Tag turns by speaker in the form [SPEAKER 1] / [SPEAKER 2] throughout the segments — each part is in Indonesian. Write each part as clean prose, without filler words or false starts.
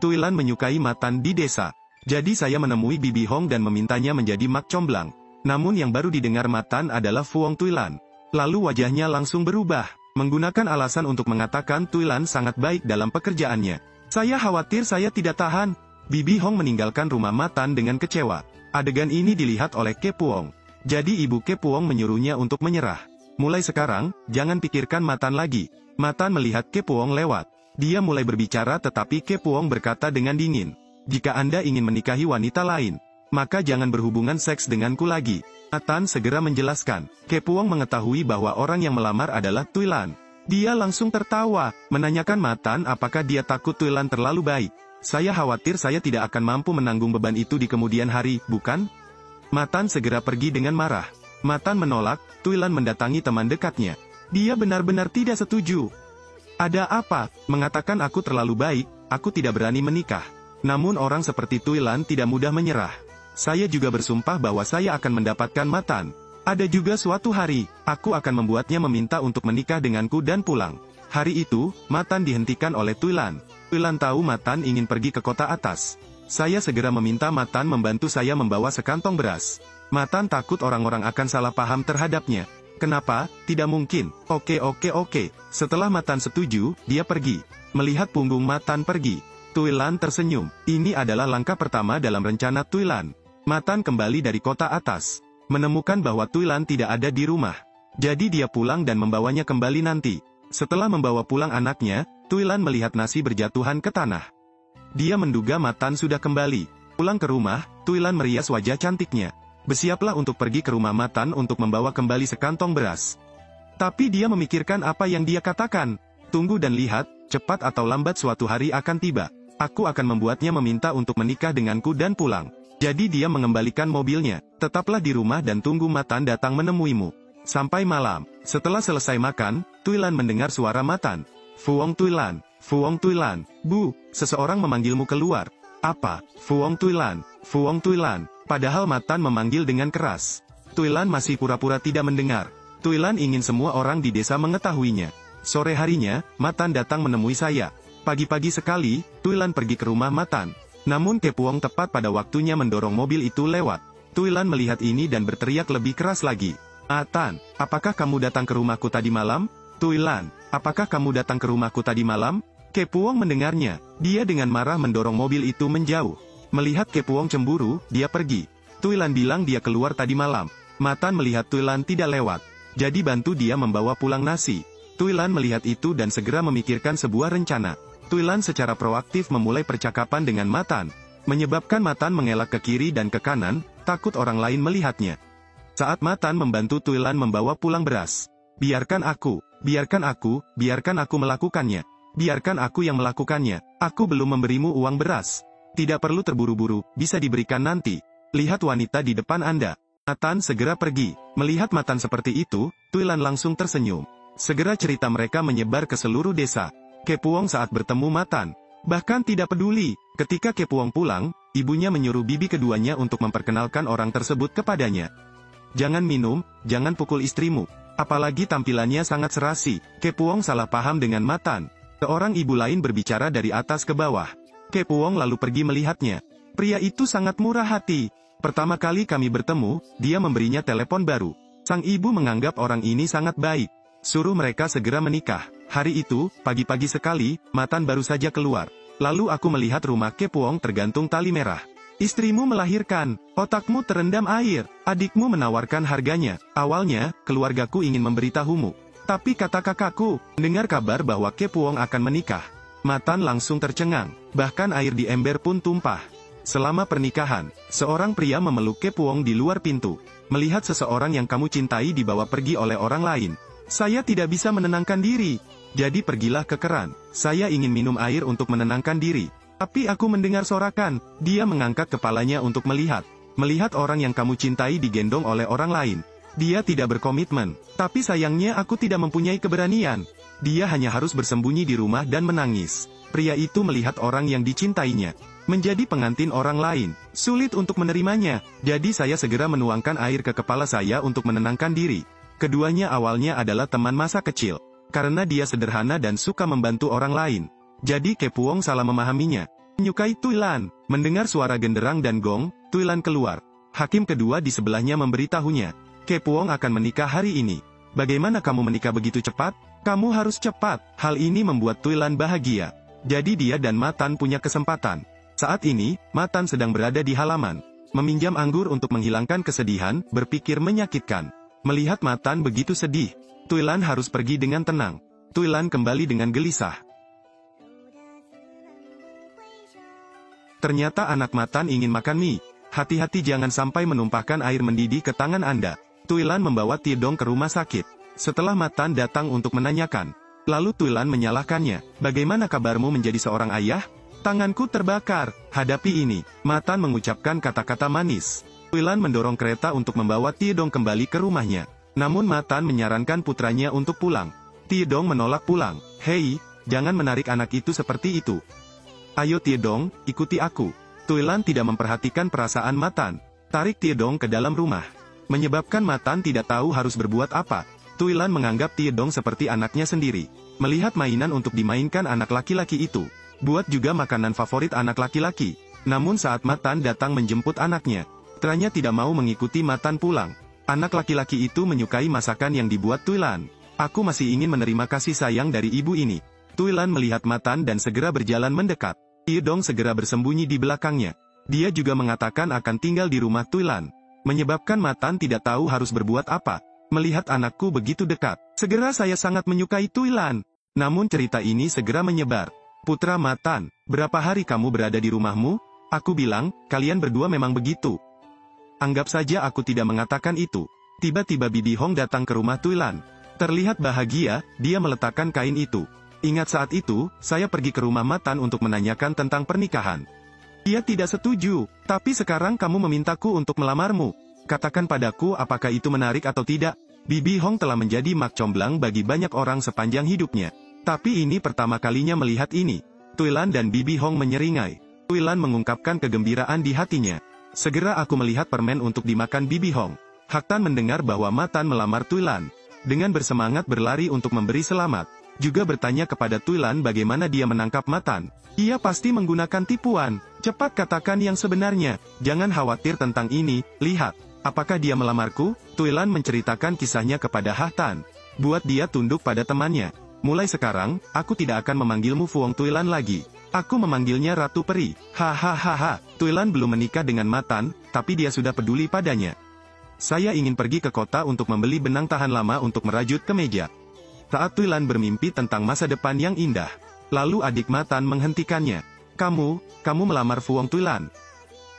[SPEAKER 1] Tuilan menyukai Matan di desa. Jadi saya menemui Bibi Hong dan memintanya menjadi mak comblang. Namun yang baru didengar Matan adalah Fuong Tuilan. Lalu wajahnya langsung berubah, menggunakan alasan untuk mengatakan Tuilan sangat baik dalam pekerjaannya. Saya khawatir saya tidak tahan. Bibi Hong meninggalkan rumah Matan dengan kecewa. Adegan ini dilihat oleh Kepuong. Jadi ibu Kepuong menyuruhnya untuk menyerah. Mulai sekarang, jangan pikirkan Matan lagi. Matan melihat Kepuong lewat. Dia mulai berbicara tetapi Kepuong berkata dengan dingin. Jika Anda ingin menikahi wanita lain, maka jangan berhubungan seks denganku lagi. Matan segera menjelaskan. Kepuong mengetahui bahwa orang yang melamar adalah Tuilan. Dia langsung tertawa, menanyakan Matan apakah dia takut Tuilan terlalu baik. Saya khawatir saya tidak akan mampu menanggung beban itu di kemudian hari, bukan? Matan segera pergi dengan marah. Matan menolak, Tuilan mendatangi teman dekatnya. Dia benar-benar tidak setuju. Ada apa? Mengatakan aku terlalu baik, aku tidak berani menikah. Namun orang seperti Tuilan tidak mudah menyerah. Saya juga bersumpah bahwa saya akan mendapatkan Matan. Ada juga suatu hari, aku akan membuatnya meminta untuk menikah denganku dan pulang. Hari itu, Matan dihentikan oleh Tuilan. Tuilan tahu Matan ingin pergi ke kota atas. Saya segera meminta Matan membantu saya membawa sekantong beras. Matan takut orang-orang akan salah paham terhadapnya. Kenapa? Tidak mungkin. Oke. Setelah Matan setuju, dia pergi. Melihat punggung Matan pergi, Tuilan tersenyum. Ini adalah langkah pertama dalam rencana Tuilan. Matan kembali dari kota atas, menemukan bahwa Tuilan tidak ada di rumah. Jadi dia pulang dan membawanya kembali nanti. Setelah membawa pulang anaknya, Tuilan melihat nasi berjatuhan ke tanah. Dia menduga Matan sudah kembali. Pulang ke rumah, Tuilan merias wajah cantiknya. Bersiaplah untuk pergi ke rumah Matan untuk membawa kembali sekantong beras. Tapi dia memikirkan apa yang dia katakan. Tunggu dan lihat, cepat atau lambat suatu hari akan tiba. Aku akan membuatnya meminta untuk menikah denganku dan pulang. Jadi dia mengembalikan mobilnya. Tetaplah di rumah dan tunggu Matan datang menemuimu. Sampai malam. Setelah selesai makan, Tuilan mendengar suara Matan. Fuong Tuilan, Fuong Tuilan. Bu, seseorang memanggilmu keluar. Apa? Fuong Tuilan, Fuong Tuilan. Padahal Matan memanggil dengan keras. Tuilan masih pura-pura tidak mendengar. Tuilan ingin semua orang di desa mengetahuinya. Sore harinya, Matan datang menemui saya. Pagi-pagi sekali, Tuilan pergi ke rumah Matan. Namun Kepuong tepat pada waktunya mendorong mobil itu lewat. Tuilan melihat ini dan berteriak lebih keras lagi. Matan, apakah kamu datang ke rumahku tadi malam? Tuilan, apakah kamu datang ke rumahku tadi malam? Kepuong mendengarnya. Dia dengan marah mendorong mobil itu menjauh. Melihat Kepuong cemburu, dia pergi. Tuilan bilang dia keluar tadi malam. Matan melihat Tuilan tidak lewat. Jadi bantu dia membawa pulang nasi. Tuilan melihat itu dan segera memikirkan sebuah rencana. Tuilan secara proaktif memulai percakapan dengan Matan, menyebabkan Matan mengelak ke kiri dan ke kanan, takut orang lain melihatnya. Saat Matan membantu Tuilan membawa pulang beras. Biarkan aku melakukannya. Biarkan aku yang melakukannya. Aku belum memberimu uang beras. Tidak perlu terburu-buru, bisa diberikan nanti. Lihat wanita di depan Anda. Matan segera pergi. Melihat Matan seperti itu, Tuilan langsung tersenyum. Segera cerita mereka menyebar ke seluruh desa. Kepuong saat bertemu Matan. Bahkan tidak peduli, ketika Kepuong pulang, ibunya menyuruh bibi keduanya untuk memperkenalkan orang tersebut kepadanya. Jangan minum, jangan pukul istrimu. Apalagi tampilannya sangat serasi. Kepuong salah paham dengan Matan. Seorang ibu lain berbicara dari atas ke bawah. Kepuong lalu pergi melihatnya. Pria itu sangat murah hati. Pertama kali kami bertemu, dia memberinya telepon baru. Sang ibu menganggap orang ini sangat baik. Suruh mereka segera menikah. Hari itu, pagi-pagi sekali, Matan baru saja keluar. Lalu aku melihat rumah Kepuong tergantung tali merah. Istrimu melahirkan, otakmu terendam air, adikmu menawarkan harganya. Awalnya, keluargaku ingin memberitahumu. Tapi kata kakakku, mendengar kabar bahwa Kepuong akan menikah. Matan langsung tercengang, bahkan air di ember pun tumpah. Selama pernikahan, seorang pria memeluk Kepuong di luar pintu. Melihat seseorang yang kamu cintai dibawa pergi oleh orang lain. Saya tidak bisa menenangkan diri. Jadi pergilah ke keran. Saya ingin minum air untuk menenangkan diri. Tapi aku mendengar sorakan. Dia mengangkat kepalanya untuk melihat. Melihat orang yang kamu cintai digendong oleh orang lain. Dia tidak berkomitmen. Tapi sayangnya aku tidak mempunyai keberanian. Dia hanya harus bersembunyi di rumah dan menangis. Pria itu melihat orang yang dicintainya menjadi pengantin orang lain. Sulit untuk menerimanya. Jadi saya segera menuangkan air ke kepala saya untuk menenangkan diri. Keduanya awalnya adalah teman masa kecil. Karena dia sederhana dan suka membantu orang lain. Jadi Kepuong salah memahaminya. Menyukai Tuilan. Mendengar suara genderang dan gong, Tuilan keluar. Hakim kedua di sebelahnya memberitahunya, Kepuong akan menikah hari ini. Bagaimana kamu menikah begitu cepat? Kamu harus cepat. Hal ini membuat Tuilan bahagia. Jadi dia dan Matan punya kesempatan. Saat ini, Matan sedang berada di halaman. Meminjam anggur untuk menghilangkan kesedihan, berpikir menyakitkan. Melihat Matan begitu sedih, Tuilan harus pergi dengan tenang. Tuilan kembali dengan gelisah. Ternyata anak Matan ingin makan mie. Hati-hati jangan sampai menumpahkan air mendidih ke tangan Anda. Tuilan membawa Tidong ke rumah sakit. Setelah Matan datang untuk menanyakan. Lalu Tuilan menyalahkannya. Bagaimana kabarmu menjadi seorang ayah? Tanganku terbakar. Hadapi ini. Matan mengucapkan kata-kata manis. Tuilan mendorong kereta untuk membawa Tidong kembali ke rumahnya. Namun Matan menyarankan putranya untuk pulang. Tidong menolak pulang. Hei, jangan menarik anak itu seperti itu. Ayo Tidong, ikuti aku. Tuilan tidak memperhatikan perasaan Matan. Tarik Tidong ke dalam rumah. Menyebabkan Matan tidak tahu harus berbuat apa. Tuilan menganggap Tidong seperti anaknya sendiri. Melihat mainan untuk dimainkan anak laki-laki itu. Buat juga makanan favorit anak laki-laki. Namun saat Matan datang menjemput anaknya, putranya tidak mau mengikuti Matan pulang. Anak laki-laki itu menyukai masakan yang dibuat Tuilan. Aku masih ingin menerima kasih sayang dari ibu ini. Tuilan melihat Matan dan segera berjalan mendekat. Tidong segera bersembunyi di belakangnya. Dia juga mengatakan akan tinggal di rumah Tuilan. Menyebabkan Matan tidak tahu harus berbuat apa. Melihat anakku begitu dekat. Segera saya sangat menyukai Tuilan. Namun cerita ini segera menyebar. Putra Matan, berapa hari kamu berada di rumahmu? Aku bilang, kalian berdua memang begitu. Anggap saja aku tidak mengatakan itu. Tiba-tiba Bibi Hong datang ke rumah Tuilan. Terlihat bahagia, dia meletakkan kain itu. Ingat saat itu, saya pergi ke rumah Matan untuk menanyakan tentang pernikahan. Dia tidak setuju, tapi sekarang kamu memintaku untuk melamarmu. Katakan padaku apakah itu menarik atau tidak. Bibi Hong telah menjadi mak comblang bagi banyak orang sepanjang hidupnya. Tapi ini pertama kalinya melihat ini. Tuilan dan Bibi Hong menyeringai. Tuilan mengungkapkan kegembiraan di hatinya. Segera aku melihat permen untuk dimakan Bibi Hong. Haktan mendengar bahwa Matan melamar Tuilan. Dengan bersemangat berlari untuk memberi selamat. Juga bertanya kepada Tuilan bagaimana dia menangkap Matan. Ia pasti menggunakan tipuan. Cepat katakan yang sebenarnya. Jangan khawatir tentang ini. Lihat, apakah dia melamarku? Tuilan menceritakan kisahnya kepada Haktan. Buat dia tunduk pada temannya. Mulai sekarang, aku tidak akan memanggilmu Fuong Tuilan lagi. Aku memanggilnya Ratu Peri. Hahaha. Tuilan belum menikah dengan Matan, tapi dia sudah peduli padanya. Saya ingin pergi ke kota untuk membeli benang tahan lama untuk merajut kemeja. Saat Tuilan bermimpi tentang masa depan yang indah. Lalu adik Matan menghentikannya. Kamu melamar Fuong Tuilan.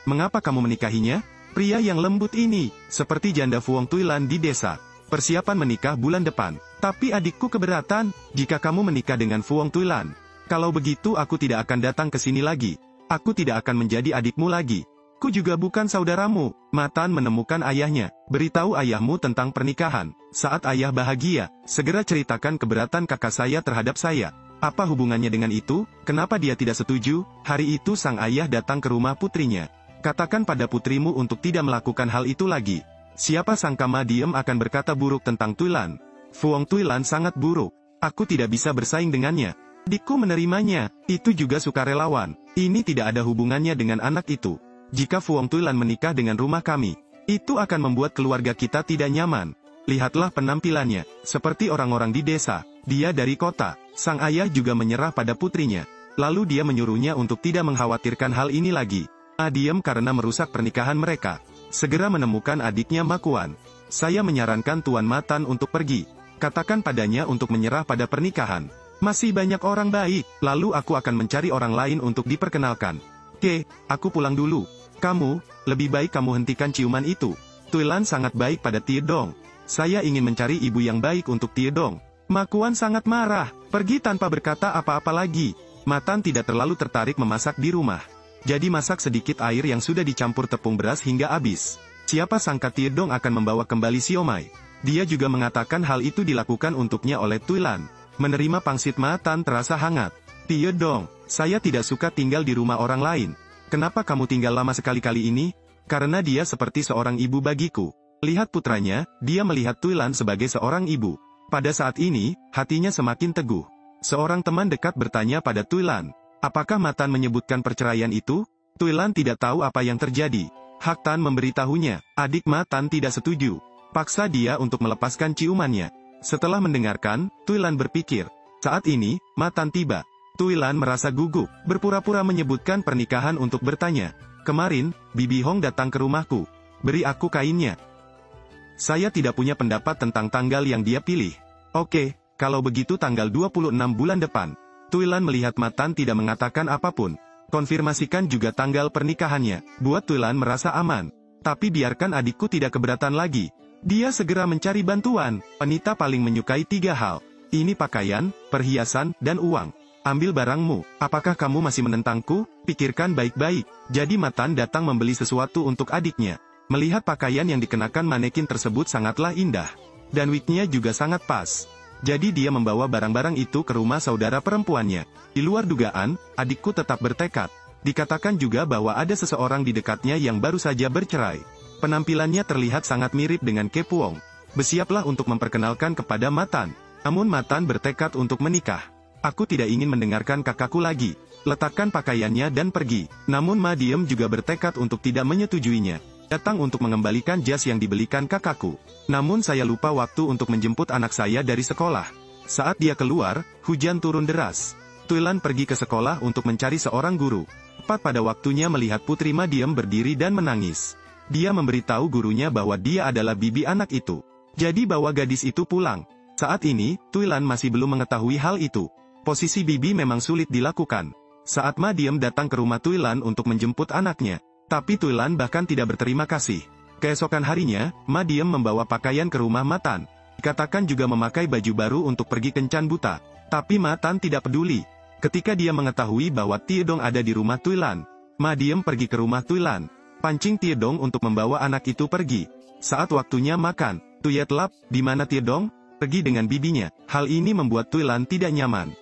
[SPEAKER 1] Mengapa kamu menikahinya? Pria yang lembut ini, seperti janda Fuong Tuilan di desa. Persiapan menikah bulan depan. Tapi adikku keberatan, jika kamu menikah dengan Fuong Tuilan. Kalau begitu aku tidak akan datang ke sini lagi. Aku tidak akan menjadi adikmu lagi. Ku juga bukan saudaramu. Matan menemukan ayahnya. Beritahu ayahmu tentang pernikahan. Saat ayah bahagia, segera ceritakan keberatan kakak saya terhadap saya. Apa hubungannya dengan itu? Kenapa dia tidak setuju? Hari itu sang ayah datang ke rumah putrinya. Katakan pada putrimu untuk tidak melakukan hal itu lagi. Siapa sangka Ma Diem akan berkata buruk tentang Tuilan. Fuong Tuilan sangat buruk. Aku tidak bisa bersaing dengannya. Adikku menerimanya. Itu juga sukarelawan. Ini tidak ada hubungannya dengan anak itu. Jika Fuong Tuilan menikah dengan rumah kami, itu akan membuat keluarga kita tidak nyaman. Lihatlah penampilannya, seperti orang-orang di desa. Dia dari kota. Sang ayah juga menyerah pada putrinya. Lalu dia menyuruhnya untuk tidak mengkhawatirkan hal ini lagi. Diam karena merusak pernikahan mereka. Segera menemukan adiknya Makuan. Saya menyarankan Tuan Matan untuk pergi. Katakan padanya untuk menyerah pada pernikahan. Masih banyak orang baik, lalu aku akan mencari orang lain untuk diperkenalkan. Oke, aku pulang dulu. Kamu, lebih baik kamu hentikan ciuman itu. Tuilan sangat baik pada Tidong. Saya ingin mencari ibu yang baik untuk Tidong. Makuan sangat marah, pergi tanpa berkata apa-apa lagi. Matan tidak terlalu tertarik memasak di rumah. Jadi masak sedikit air yang sudah dicampur tepung beras hingga habis. Siapa sangka Tidong akan membawa kembali siomay. Dia juga mengatakan hal itu dilakukan untuknya oleh Tuilan. Menerima pangsit Matan terasa hangat. Tidong, saya tidak suka tinggal di rumah orang lain. Kenapa kamu tinggal lama sekali-kali ini? Karena dia seperti seorang ibu bagiku. Lihat putranya, dia melihat Tuilan sebagai seorang ibu. Pada saat ini, hatinya semakin teguh. Seorang teman dekat bertanya pada Tuilan, Apakah Matan menyebutkan perceraian itu? Tuilan tidak tahu apa yang terjadi. Hak Tan memberitahunya, adik Matan tidak setuju. Paksa dia untuk melepaskan ciumannya. Setelah mendengarkan, Tuilan berpikir. Saat ini, Matan tiba. Tuilan merasa gugup, berpura-pura menyebutkan pernikahan untuk bertanya. Kemarin, Bibi Hong datang ke rumahku. Beri aku kainnya. Saya tidak punya pendapat tentang tanggal yang dia pilih. Oke, kalau begitu tanggal 26 bulan depan. Tuilan melihat Matan tidak mengatakan apapun. Konfirmasikan juga tanggal pernikahannya. Buat Tuilan merasa aman. Tapi biarkan adikku tidak keberatan lagi. Dia segera mencari bantuan. Wanita paling menyukai 3 hal. Ini pakaian, perhiasan, dan uang. Ambil barangmu. Apakah kamu masih menentangku? Pikirkan baik-baik. Jadi Matan datang membeli sesuatu untuk adiknya. Melihat pakaian yang dikenakan manekin tersebut sangatlah indah. Dan wignya juga sangat pas. Jadi dia membawa barang-barang itu ke rumah saudara perempuannya. Di luar dugaan, adikku tetap bertekad. Dikatakan juga bahwa ada seseorang di dekatnya yang baru saja bercerai. Penampilannya terlihat sangat mirip dengan Kepuong. Bersiaplah untuk memperkenalkan kepada Matan. Namun Matan bertekad untuk menikah. Aku tidak ingin mendengarkan kakakku lagi. Letakkan pakaiannya dan pergi. Namun Ma Diem juga bertekad untuk tidak menyetujuinya. Datang untuk mengembalikan jas yang dibelikan kakakku. Namun saya lupa waktu untuk menjemput anak saya dari sekolah. Saat dia keluar, hujan turun deras. Tuilan pergi ke sekolah untuk mencari seorang guru. Tepat pada waktunya melihat Putri Ma Diem berdiri dan menangis. Dia memberitahu gurunya bahwa dia adalah bibi anak itu. Jadi bawa gadis itu pulang. Saat ini, Tuilan masih belum mengetahui hal itu. Posisi bibi memang sulit dilakukan. Saat Ma Diem datang ke rumah Tuilan untuk menjemput anaknya. Tapi Tuilan bahkan tidak berterima kasih. Keesokan harinya, Ma Diem membawa pakaian ke rumah Matan. Dikatakan juga memakai baju baru untuk pergi kencan buta. Tapi Matan tidak peduli. Ketika dia mengetahui bahwa Tiedong ada di rumah Tuilan, Ma Diem pergi ke rumah Tuilan. Pancing Tiedong untuk membawa anak itu pergi. Saat waktunya makan, Tuyet Lap, di mana Tiedong? Pergi dengan bibinya. Hal ini membuat Tuilan tidak nyaman.